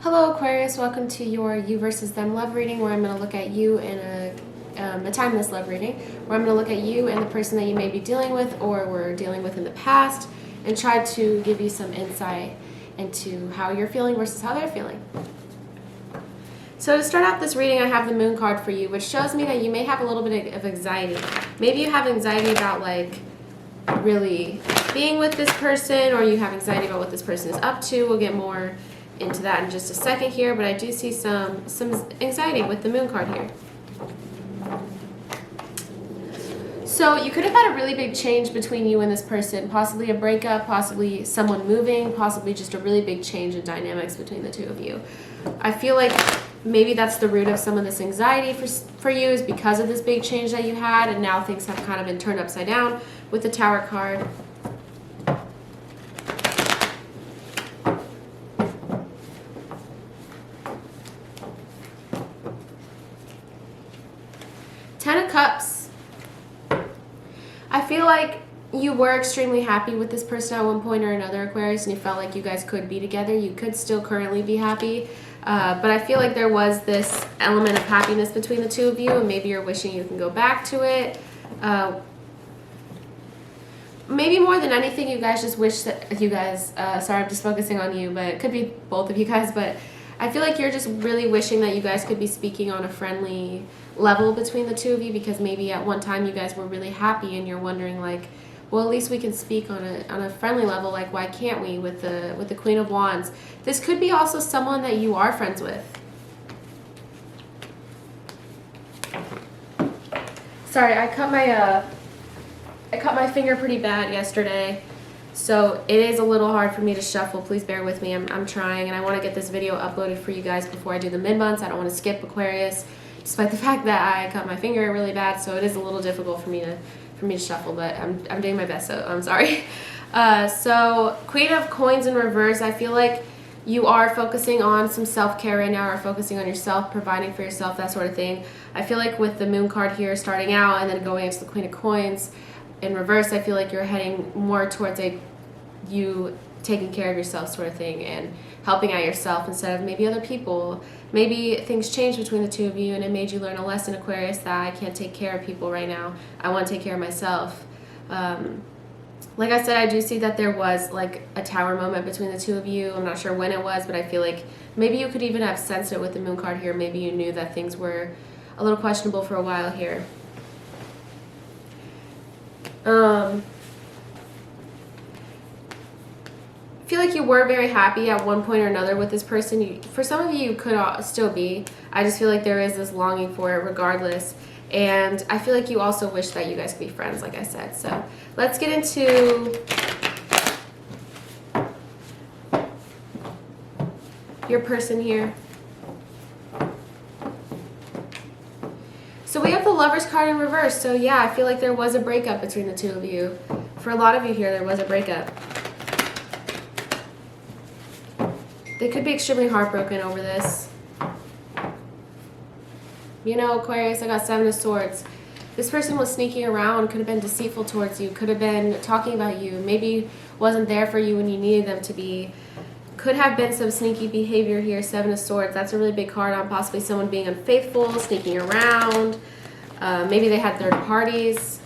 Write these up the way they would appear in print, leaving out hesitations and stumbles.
Hello Aquarius, welcome to your you versus them love reading, where I'm going to look at you in a timeless love reading, where I'm going to look at you and the person that you may be dealing with or were dealing with in the past and try to give you some insight into how you're feeling versus how they're feeling. So to start out this reading, I have the moon card for you, which shows me that you may have a little bit of anxiety. Maybe you have anxiety about like really being with this person, or you have anxiety about what this person is up to. We'll get more into that in just a second here, but I do see some anxiety with the moon card here. So you could have had a really big change between you and this person, possibly a breakup, possibly someone moving, possibly just a really big change in dynamics between the two of you. I feel like maybe that's the root of some of this anxiety for you, is because of this big change that you had, and now things have kind of been turned upside down with the Tower card. Ten of Cups. I feel like you were extremely happy with this person at one point or another, Aquarius, and you felt like you guys could be together. You could still currently be happy, but I feel like there was this element of happiness between the two of you, and maybe you're wishing you can go back to it. Maybe more than anything, you guys just wish that you guys, sorry, I'm just focusing on you, but it could be both of you guys, but I feel like you're just really wishing that you guys could be speaking on a friendly level between the two of you, because maybe at one time you guys were really happy and you're wondering like, well, at least we can speak on a friendly level, like why can't we with the Queen of Wands. This could be also someone that you are friends with. Sorry, I cut my finger pretty bad yesterday, so it is a little hard for me to shuffle. Please bear with me. I'm trying, and I want to get this video uploaded for you guys before I do the mid-months. I don't want to skip Aquarius, despite the fact that I cut my finger really bad, so it is a little difficult for me to shuffle, but I'm doing my best, so I'm sorry. So Queen of Coins in reverse, I feel like you are focusing on some self-care right now, or focusing on yourself, providing for yourself, that sort of thing. I feel like with the moon card here starting out and then going into the Queen of Coins in reverse, I feel like you're heading more towards you taking care of yourself sort of thing, and helping out yourself instead of maybe other people. Maybe things changed between the two of you and it made you learn a lesson, Aquarius, that I can't take care of people right now. I want to take care of myself. Like I said, I do see that there was like a Tower moment between the two of you. I'm not sure when it was, but I feel like maybe you could even have sensed it with the moon card here. Maybe you knew that things were a little questionable for a while here. I feel like you were very happy at one point or another with this person. For some of you, you could still be. I just feel like there is this longing for it regardless. And I feel like you also wish that you guys could be friends, like I said. So let's get into your person here. So we have the Lovers card in reverse. So yeah, I feel like there was a breakup between the two of you. For a lot of you here, there was a breakup. They could be extremely heartbroken over this. You know, Aquarius, I got Seven of Swords. This person was sneaking around, could have been deceitful towards you, could have been talking about you, maybe wasn't there for you when you needed them to be. Could have been some sneaky behavior here, Seven of Swords. That's a really big card on possibly someone being unfaithful, sneaking around. Maybe they had third parties.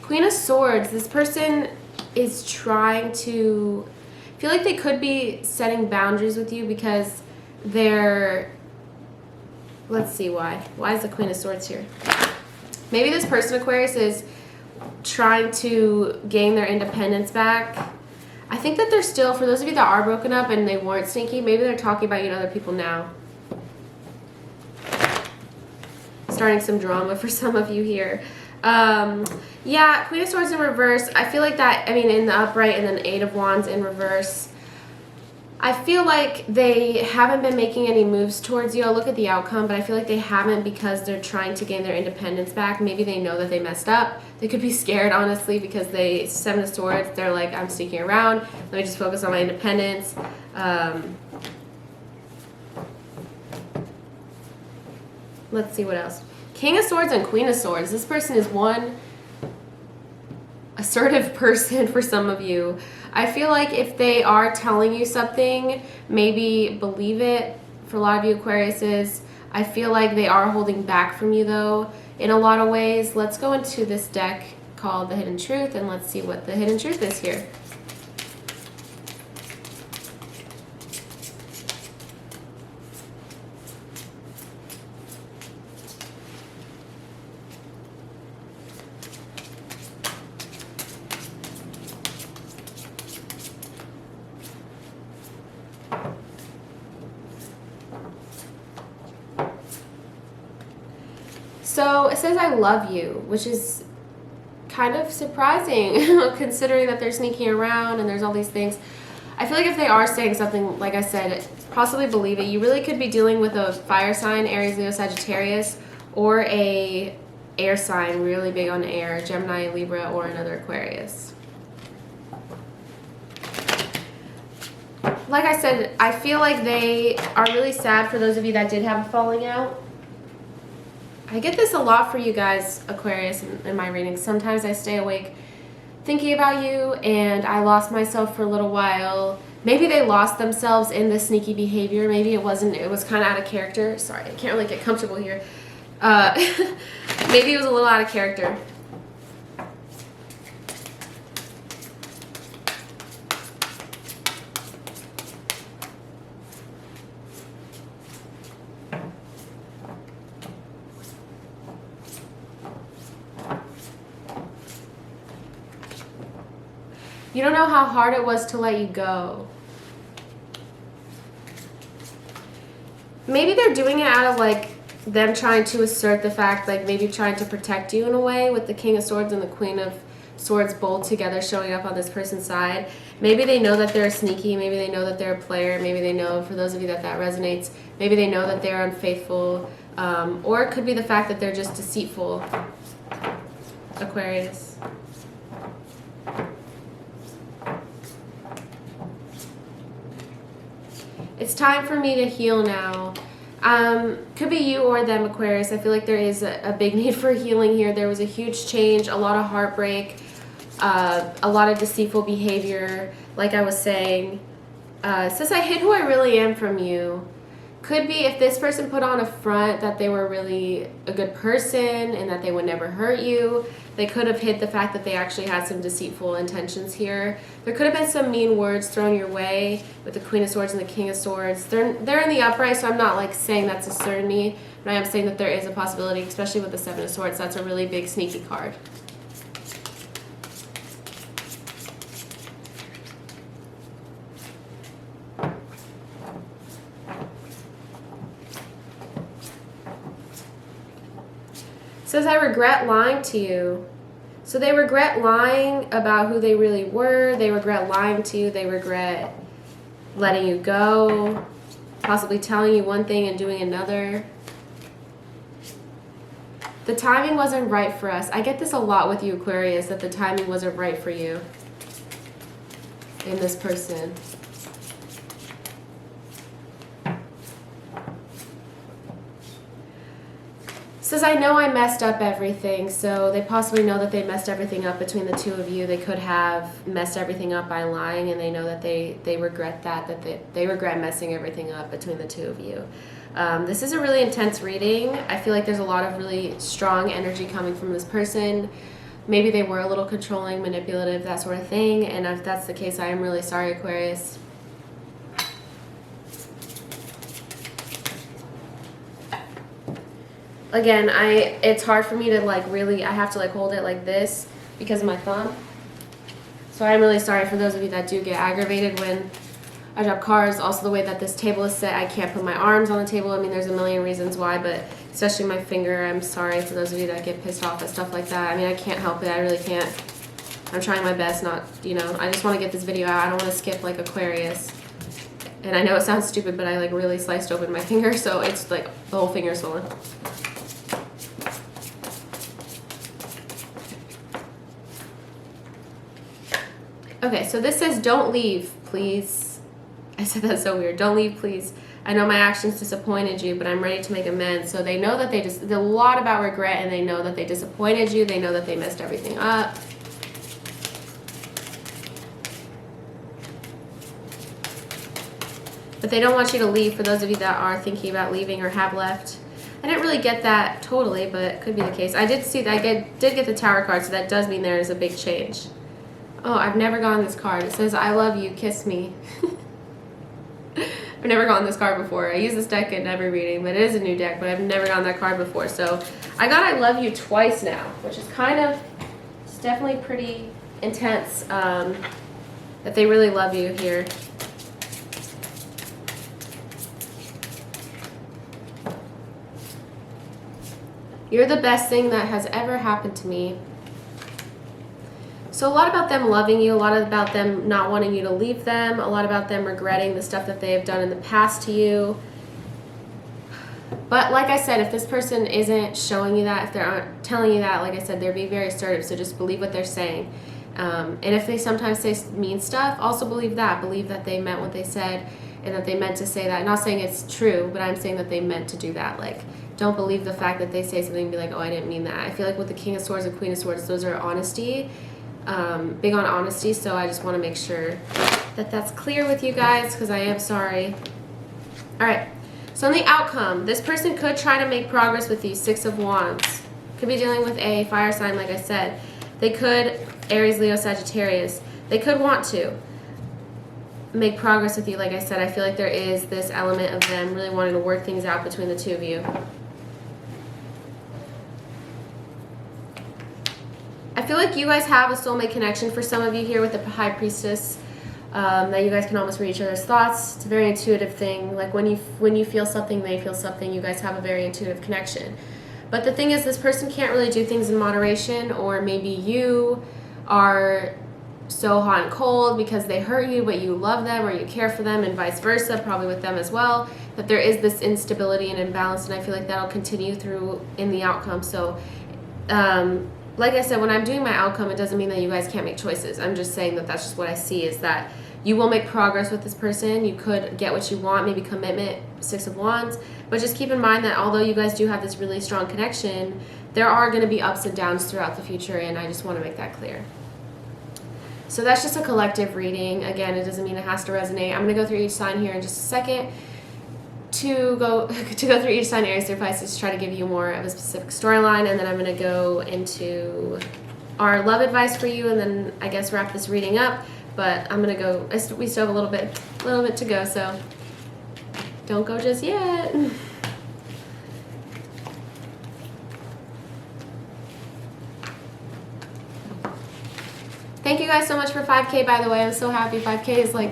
Queen of Swords, this person is trying to, I feel like they could be setting boundaries with you because they're, let's see why. Why is the Queen of Swords here? Maybe this person, Aquarius, is trying to gain their independence back. I think that they're still, for those of you that are broken up and they weren't sneaky, maybe they're talking about you to other people now. Starting some drama for some of you here. Yeah, Queen of Swords in reverse. I feel like that, I mean, in the upright, and then Eight of Wands in reverse. I feel like they haven't been making any moves towards you. I'll look at the outcome, but I feel like they haven't because they're trying to gain their independence back. Maybe they know that they messed up. They could be scared, honestly, because they, Seven of Swords, they're like, I'm sneaking around. Let me just focus on my independence. Let's see what else. King of Swords and Queen of Swords. This person is one assertive person for some of you. I feel like if they are telling you something, maybe believe it. For a lot of you Aquariuses, I feel like they are holding back from you though in a lot of ways. Let's go into this deck called The Hidden Truth and let's see what the hidden truth is here. So it says I love you, which is kind of surprising considering that they're sneaking around and there's all these things. I feel like if they are saying something, like I said, possibly believe it. You really could be dealing with a fire sign, Aries, Leo, Sagittarius, or a air sign, really big on air, Gemini, Libra, or another Aquarius. Like I said, I feel like they are really sad for those of you that did have a falling out. I get this a lot for you guys, Aquarius, in my readings. Sometimes I stay awake thinking about you and I lost myself for a little while. Maybe they lost themselves in the sneaky behavior. Maybe it wasn't, it was kind of out of character. Sorry, I can't really get comfortable here. Maybe it was a little out of character. You don't know how hard it was to let you go. Maybe they're doing it out of like them trying to assert the fact, like maybe trying to protect you in a way with the King of Swords and the Queen of Swords both together showing up on this person's side. Maybe they know that they're sneaky. Maybe they know that they're a player. Maybe they know, for those of you that resonates, maybe they know that they're unfaithful. Or it could be the fact that they're just deceitful, Aquarius. It's time for me to heal now. Could be you or them, Aquarius. I feel like there is a big need for healing here. There was a huge change, a lot of heartbreak, a lot of deceitful behavior, like I was saying. It says, I hid who I really am from you. Could be if this person put on a front that they were really a good person and that they would never hurt you. They could have hid the fact that they actually had some deceitful intentions here. There could have been some mean words thrown your way with the Queen of Swords and the King of Swords. They're in the upright, so I'm not like saying that's a certainty, but I am saying that there is a possibility, especially with the Seven of Swords. That's a really big sneaky card. It says, I regret lying to you. So they regret lying about who they really were. They regret lying to you. They regret letting you go, possibly telling you one thing and doing another. The timing wasn't right for us. I get this a lot with you, Aquarius, that the timing wasn't right for you in this person. Says, I know I messed up everything. So they possibly know that they messed everything up between the two of you. They could have messed everything up by lying, and they know that they regret that they regret messing everything up between the two of you. This is a really intense reading. I feel like there's a lot of really strong energy coming from this person. Maybe they were a little controlling, manipulative, that sort of thing. And if that's the case, I am really sorry, Aquarius. Again, it's hard for me to like really, I have to like hold it like this because of my thumb. So I'm really sorry for those of you that do get aggravated when I drop cards. Also the way that this table is set, I can't put my arms on the table. I mean, there's a million reasons why, but especially my finger, I'm sorry for those of you that get pissed off at stuff like that. I mean, I can't help it. I really can't. I'm trying my best not, you know, I just want to get this video out. I don't want to skip like Aquarius. And I know it sounds stupid, but I like really sliced open my finger, so it's like the whole finger is swollen. Okay, so this says, don't leave, please. I said that's so weird. Don't leave, please. I know my actions disappointed you, but I'm ready to make amends. So they know that there's a lot about regret, and they know that they disappointed you. They know that they messed everything up. But they don't want you to leave, for those of you that are thinking about leaving or have left. I didn't really get that totally, but it could be the case. I did see that. I did get the Tower card, so that does mean there is a big change. Oh, I've never gotten this card. It says, I love you, kiss me. I've never gotten this card before. I use this deck in every reading, but it is a new deck, but I've never gotten that card before. So I got I love you twice now, which is kind of, it's definitely pretty intense that they really love you here. You're the best thing that has ever happened to me. So a lot about them loving you, a lot about them not wanting you to leave them, a lot about them regretting the stuff that they have done in the past to you. But like I said, if this person isn't showing you that, if they aren't telling you that, like I said, they're being very assertive, so just believe what they're saying. And if they sometimes say mean stuff, also believe that. Believe that they meant what they said and that they meant to say that. I'm not saying it's true, but I'm saying that they meant to do that. Like, don't believe the fact that they say something and be like, oh, I didn't mean that. I feel like with the King of Swords and Queen of Swords, those are honesty, big on honesty. So I just want to make sure that that's clear with you guys, because I am sorry. All right. So in the outcome, this person could try to make progress with you. Six of Wands. Could be dealing with a fire sign, like I said. They could, Aries, Leo, Sagittarius. They could want to make progress with you. Like I said, I feel like there is this element of them really wanting to work things out between the two of you. I feel like you guys have a soulmate connection for some of you here with the High Priestess, that you guys can almost read each other's thoughts. It's a very intuitive thing. Like when you feel something, they feel something. You guys have a very intuitive connection. But the thing is, this person can't really do things in moderation, or maybe you are so hot and cold because they hurt you, but you love them or you care for them, and vice versa, probably with them as well, that there is this instability and imbalance, and I feel like that'll continue through in the outcome. So, like I said, when I'm doing my outcome, it doesn't mean that you guys can't make choices. I'm just saying that that's just what I see, is that you will make progress with this person. You could get what you want, maybe commitment, Six of Wands. But just keep in mind that although you guys do have this really strong connection, there are going to be ups and downs throughout the future, and I just want to make that clear. So that's just a collective reading. Again, it doesn't mean it has to resonate. I'm going to go through each sign here in just a second. To go through each sign, Aries through Pisces, to try to give you more of a specific storyline, and then I'm going to go into our love advice for you, and then I guess wrap this reading up. But I'm going to go, we still have a little bit to go, so don't go just yet. Thank you guys so much for 5K, by the way. I'm so happy. 5K is like,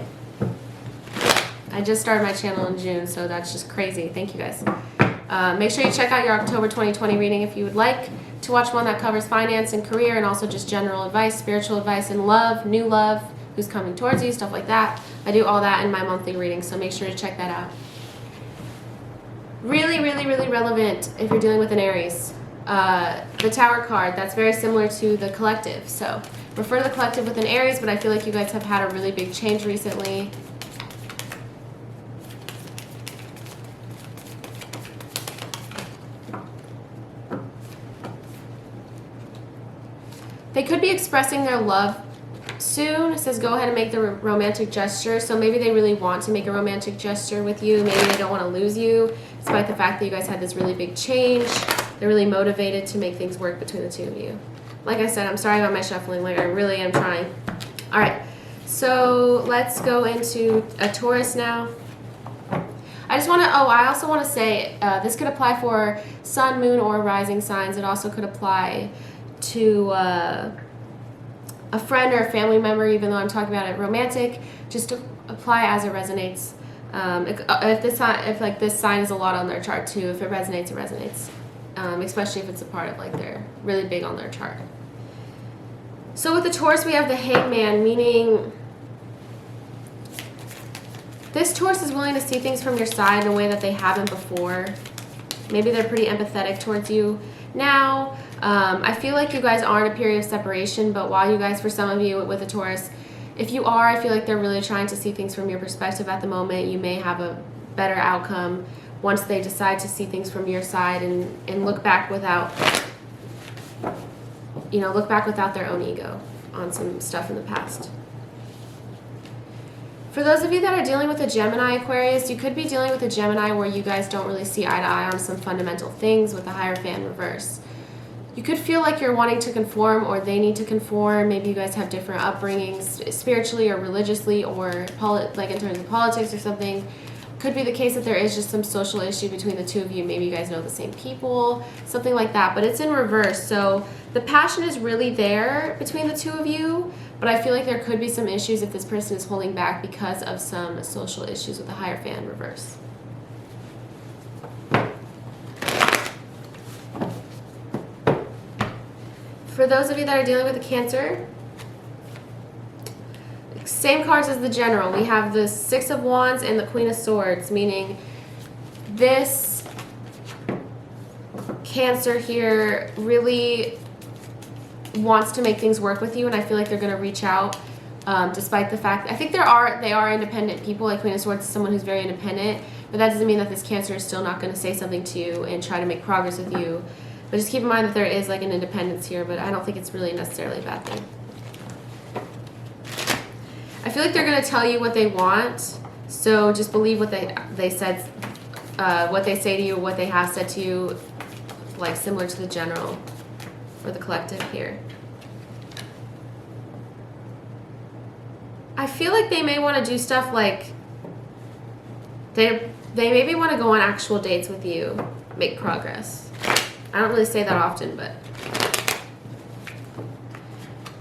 I just started my channel in June, so that's just crazy. Thank you guys. Make sure you check out your October 2020 reading if you would like to watch one that covers finance and career, and also just general advice, spiritual advice, and love, new love, who's coming towards you, stuff like that. I do all that in my monthly reading, so make sure to check that out. Really, really, really relevant if you're dealing with an Aries. The Tower card, that's very similar to the collective. So refer to the collective with an Aries, but I feel like you guys have had a really big change recently. They could be expressing their love soon. It says go ahead and make the romantic gesture. So maybe they really want to make a romantic gesture with you. Maybe they don't want to lose you, despite the fact that you guys had this really big change. They're really motivated to make things work between the two of you. Like I said, I'm sorry about my shuffling. Like, I really am trying. All right, so let's go into a Taurus now. I also want to say, this could apply for sun, moon, or rising signs. It also could apply to a friend or a family member, even though I'm talking about it romantic. Just to apply as it resonates. If this sign is a lot on their chart too, if it resonates, it resonates. Especially if it's a part of, like, they're really big on their chart. So with the Taurus, we have the Hangman, meaning this Taurus is willing to see things from your side in a way that they haven't before. Maybe they're pretty empathetic towards you now. I feel like you guys are in a period of separation, but while you guys, for some of you with a Taurus, if you are, I feel like they're really trying to see things from your perspective at the moment. You may have a better outcome once they decide to see things from your side and look back without, you know, look back without their own ego on some stuff in the past. For those of you that are dealing with a Gemini, Aquarius, you could be dealing with a Gemini where you guys don't really see eye to eye on some fundamental things with the Hierophant reverse. You could feel like you're wanting to conform, or they need to conform. Maybe you guys have different upbringings spiritually or religiously, or like in terms of politics or something. Could be the case that there is just some social issue between the two of you. Maybe you guys know the same people, something like that. But it's in reverse. So the passion is really there between the two of you. But I feel like there could be some issues if this person is holding back because of some social issues with the Hierophant in reverse. For those of you that are dealing with a Cancer, same cards as the General. We have the Six of Wands and the Queen of Swords, meaning this Cancer here really wants to make things work with you, and I feel like they're going to reach out despite the fact, I think they are independent people. Like Queen of Swords is someone who's very independent, but that doesn't mean that this Cancer is still not going to say something to you and try to make progress with you. But just keep in mind that there is like an independence here, but I don't think it's really necessarily a bad thing. I feel like they're going to tell you what they want, so just believe what they said, what they say to you, what they have said to you, like similar to the General or the Collective here. I feel like they may want to do stuff like they maybe want to go on actual dates with you, make progress. I don't really say that often, but.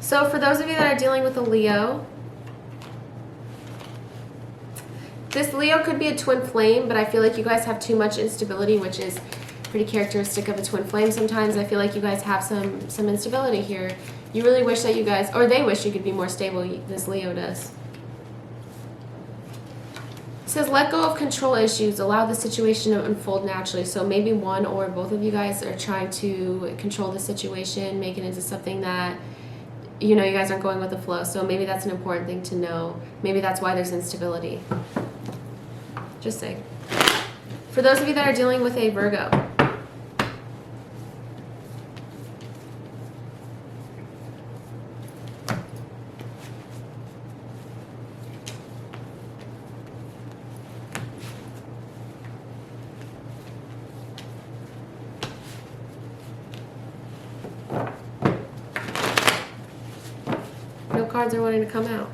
So for those of you that are dealing with a Leo, this Leo could be a twin flame, but I feel like you guys have too much instability, which is pretty characteristic of a twin flame sometimes. I feel like you guys have some instability here. You really wish that you guys, or they wish you could be more stable, this Leo does. It says, let go of control issues, allow the situation to unfold naturally. So maybe one or both of you guys are trying to control the situation, make it into something that, you know, you guys aren't going with the flow. So maybe that's an important thing to know. Maybe that's why there's instability. Just saying. For those of you that are dealing with a Virgo, no cards are wanting to come out.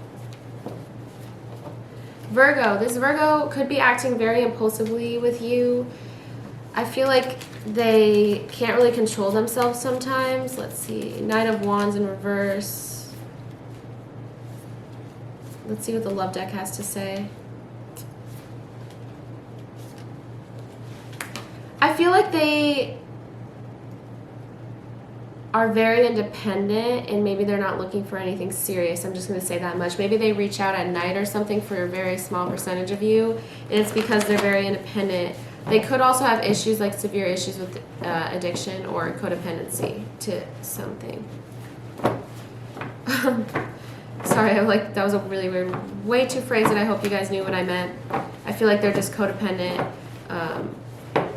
Virgo, this Virgo could be acting very impulsively with you. I feel like they can't really control themselves sometimes. Let's see, Knight of Wands in reverse. Let's see what the love deck has to say. I feel like they are very independent, and maybe they're not looking for anything serious. I'm just going to say that much. Maybe they reach out at night or something for a very small percentage of you, and it's because they're very independent. They could also have issues, like severe issues with addiction or codependency to something. Sorry, that was a really weird way to phrase it. I hope you guys knew what I meant. I feel like they're just codependent.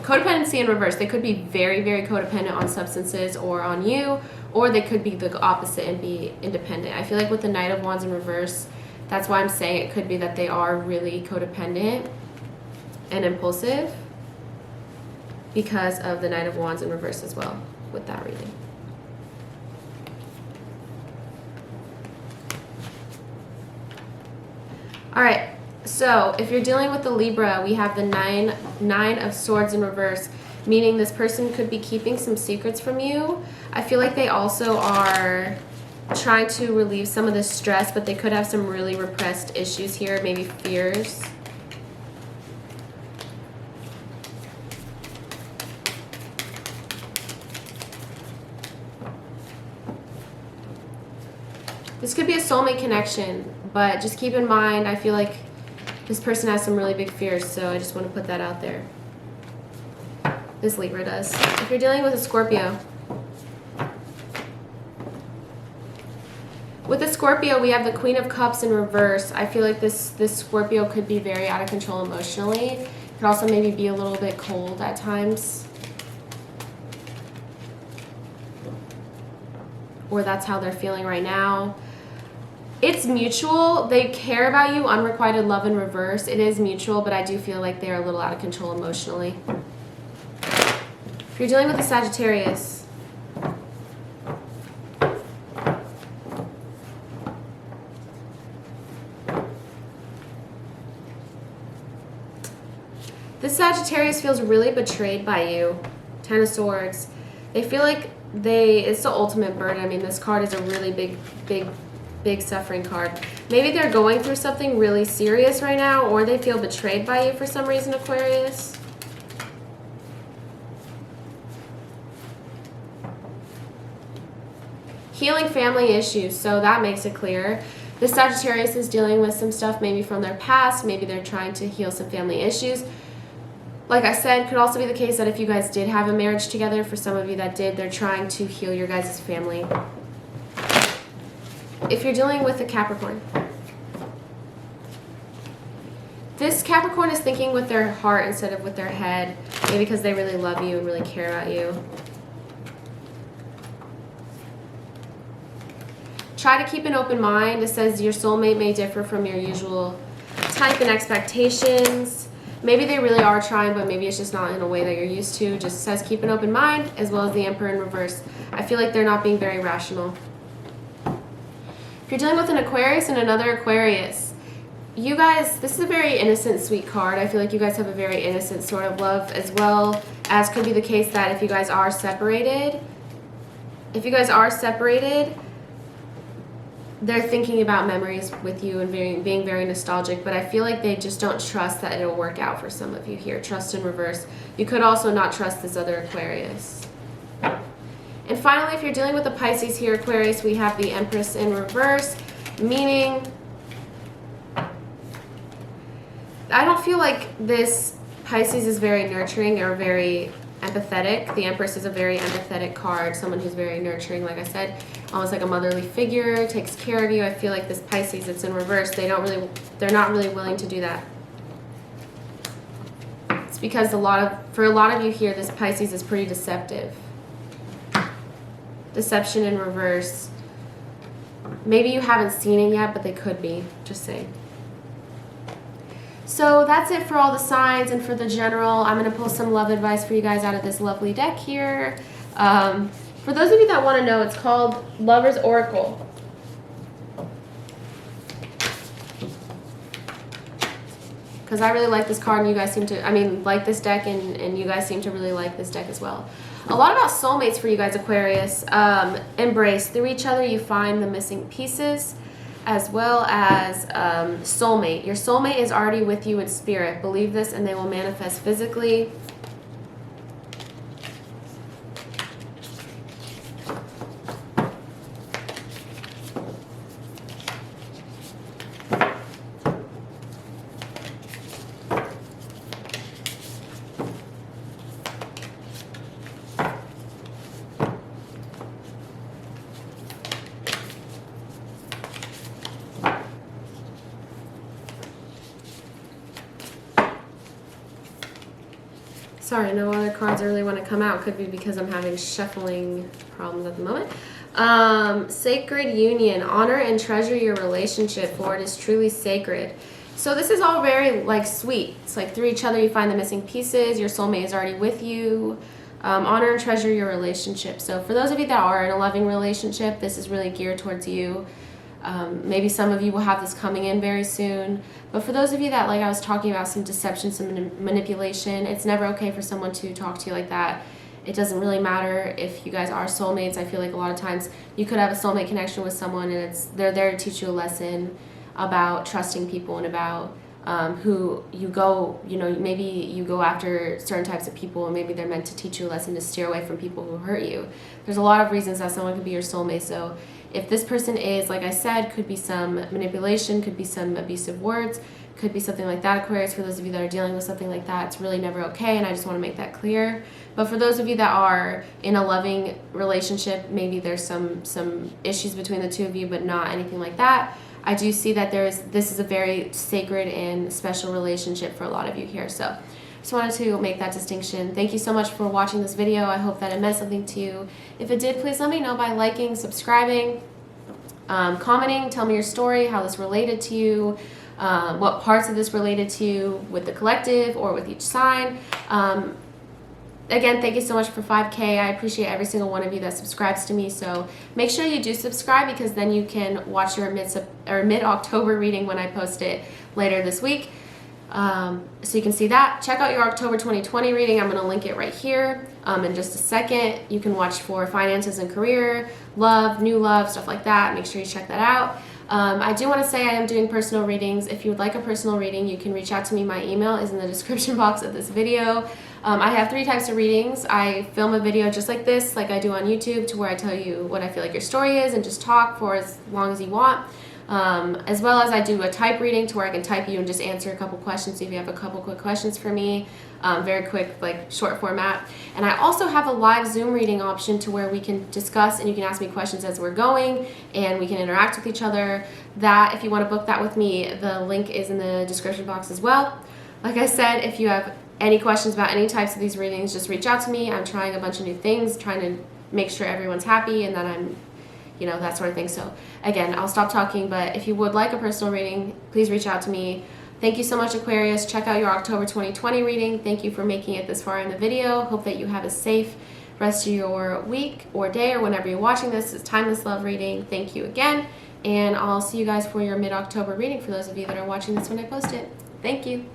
Codependency in reverse. They could be very, very codependent on substances or on you, or they could be the opposite and be independent. I feel like with the Knight of Wands in reverse, that's why I'm saying it could be that they are really codependent and impulsive because of the Knight of Wands in reverse as well with that reading. All right. So if you're dealing with the Libra, we have the nine of Swords in reverse, meaning this person could be keeping some secrets from you. I feel like they also are trying to relieve some of the stress, but they could have some really repressed issues here, maybe fears. This could be a soulmate connection, but just keep in mind, I feel like this person has some really big fears, so I just want to put that out there. This Libra does. If you're dealing with a Scorpio, with the Scorpio, we have the Queen of Cups in reverse. I feel like this Scorpio could be very out of control emotionally. Could also maybe be a little bit cold at times. Or that's how they're feeling right now. It's mutual. They care about you. Unrequited love in reverse. It is mutual, but I do feel like they're a little out of control emotionally. If you're dealing with a Sagittarius, this Sagittarius feels really betrayed by you. Ten of Swords. They feel like it's the ultimate burden. I mean, this card is a really big suffering card. Maybe they're going through something really serious right now, or they feel betrayed by you for some reason, Aquarius. Healing family issues, so that makes it clear. The Sagittarius is dealing with some stuff maybe from their past. Maybe they're trying to heal some family issues. Like I said, could also be the case that if you guys did have a marriage together, for some of you that did, they're trying to heal your guys' family. If you're dealing with a Capricorn, this Capricorn is thinking with their heart instead of with their head, maybe because they really love you and really care about you. Try to keep an open mind. It says your soulmate may differ from your usual type and expectations. Maybe they really are trying, but maybe it's just not in a way that you're used to. Just says keep an open mind, as well as the Emperor in reverse. I feel like they're not being very rational. If you're dealing with an Aquarius and another Aquarius, you guys, this is a very innocent, sweet card. I feel like you guys have a very innocent sort of love, as well as could be the case that if you guys are separated, they're thinking about memories with you and being very nostalgic, but I feel like they just don't trust that it'll work out for some of you here. Trust in reverse. You could also not trust this other Aquarius. And finally, if you're dealing with the Pisces here, Aquarius, we have the Empress in reverse, meaning I don't feel like this Pisces is very nurturing or very empathetic. The Empress is a very empathetic card, someone who's very nurturing, like I said, almost like a motherly figure, takes care of you. I feel like this Pisces that's in reverse, they're not really willing to do that. It's because for a lot of you here, this Pisces is pretty deceptive. Deception in reverse. Maybe you haven't seen it yet, but they could be, just saying. So that's it for all the signs and for the general. I'm going to pull some love advice for you guys out of this lovely deck here. For those of you that want to know, it's called Lover's Oracle. Because I really like this card and you guys seem to, like this deck and you guys seem to really like this deck as well. A lot about soulmates for you guys, Aquarius. Embrace. Through each other, you find the missing pieces, as well as soulmate. Your soulmate is already with you in spirit. Believe this and they will manifest physically. Sorry, no other cards really want to come out. Could be because I'm having shuffling problems at the moment. Sacred union. Honor and treasure your relationship, for it is truly sacred. So this is all very sweet. It's like through each other you find the missing pieces. Your soulmate is already with you. Honor and treasure your relationship. So for those of you that are in a loving relationship, this is really geared towards you. Maybe some of you will have this coming in very soon. But for those of you that, like I was talking about, some deception, some manipulation, it's never okay for someone to talk to you like that. It doesn't really matter if you guys are soulmates. I feel like a lot of times you could have a soulmate connection with someone and they're there to teach you a lesson about trusting people and about who you go, maybe you go after certain types of people and maybe they're meant to teach you a lesson to steer away from people who hurt you. There's a lot of reasons that someone could be your soulmate. So if this person is, like I said, could be some manipulation, could be some abusive words, could be something like that, Aquarius. For those of you that are dealing with something like that, it's really never okay, and I just want to make that clear. But for those of you that are in a loving relationship, maybe there's some issues between the two of you, but not anything like that. I do see that this is a very sacred and special relationship for a lot of you here. So Just wanted to make that distinction. Thank you so much for watching this video. I hope that it meant something to you. If it did, please let me know by liking, subscribing, commenting. Tell me your story, how this related to you, what parts of this related to you with the collective or with each sign. Again, thank you so much for 5K. I appreciate every single one of you that subscribes to me. So make sure you do subscribe, because then you can watch your mid-October reading when I post it later this week. So you can see that. Check out your October 2020 reading. I'm going to link it right here in just a second. You can watch for finances and career, love, new love, stuff like that. Make sure you check that out. I do want to say I am doing personal readings. If you would like a personal reading, you can reach out to me. My email is in the description box of this video. I have 3 types of readings. I film a video just like this, like I do on YouTube, to where I tell you what I feel like your story is and just talk for as long as you want. As well as I do a type reading, to where I can type you and just answer a couple questions if you have a couple quick questions for me. Very quick, like short format. And I also have a live Zoom reading option, to where we can discuss and you can ask me questions as we're going, and we can interact with each other. That, if you want to book that with me, the link is in the description box as well. Like I said, if you have any questions about any types of these readings, just reach out to me. I'm trying a bunch of new things, trying to make sure everyone's happy and that I'm, you know, that sort of thing. So again, I'll stop talking, but if you would like a personal reading, please reach out to me. Thank you so much, Aquarius. Check out your October 2020 reading. Thank you for making it this far in the video. Hope that you have a safe rest of your week or day, or whenever you're watching this. It's Timeless Love reading. Thank you again, and I'll see you guys for your mid-October reading, for those of you that are watching this when I post it. Thank you.